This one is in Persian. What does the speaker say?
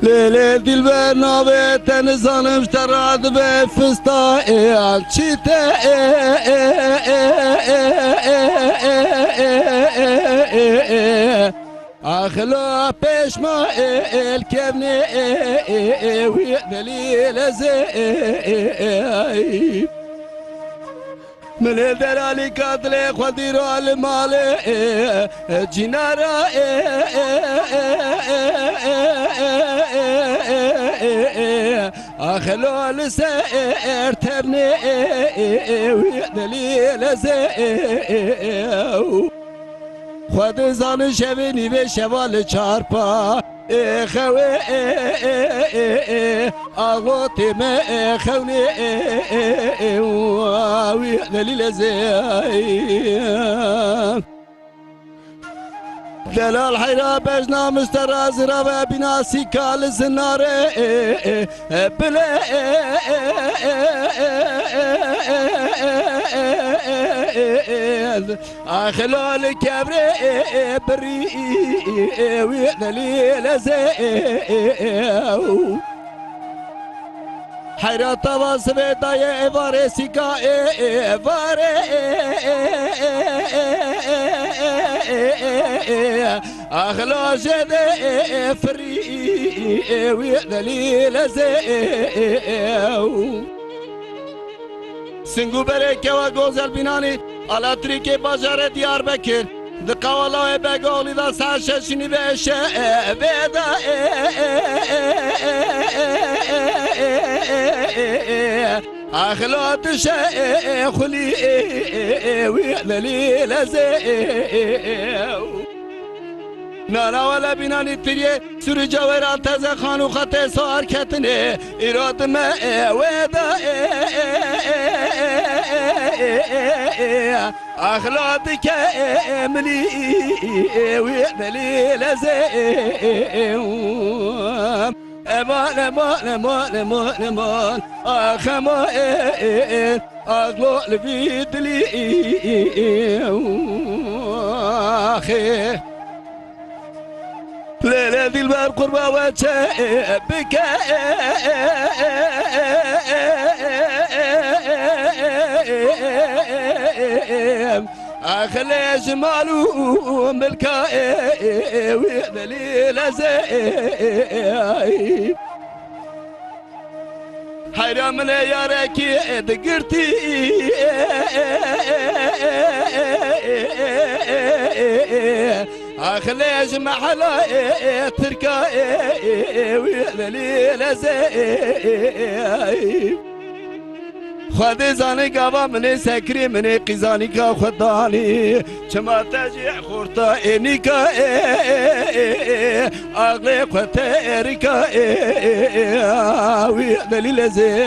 لیلی دل به نابه تن زانم شتراد به فستایل چیته اخلا پشما الکبنی وی دلیل زی من درالی قاتل خودی رو المال جنارا اخلو لسير تبني دليل زي خود زان شبني بشوال چارپا خوي اغوتي ما خوني دليل زي دلال حيرا بجنا مستراز رابع بناسي كال زناري بلا اخلال كبري بري ويدليل زي حيرا طواس بداية واري سيكا واري اخلا جد فري ويدليل زي سنگو برکه و گوزل بینانی على طريق بازار دياربكر دقوالا بقولي دا ساششني بشه بدا اخلات شيخلي ويدلي لزي نانا ولا بینانی تریه سوری جوهران تازه خانو خطه سوار کتنه ایراد ما ودا اخلاقی که املی ویدلی لزیم امان امان امان امان امان اخما اغلال ویدلی آخه ليلة دي الباب قربة وشابك أخلي جماله ملكا ويدليل زي حيرام من ياركي دقرتي اخليج محلا تركا ويدليل زي خود زاني قابا من سكري من قزاني كا خداني چما تجي خورتا انيكا اغلي خطه اريكا ويدليل زي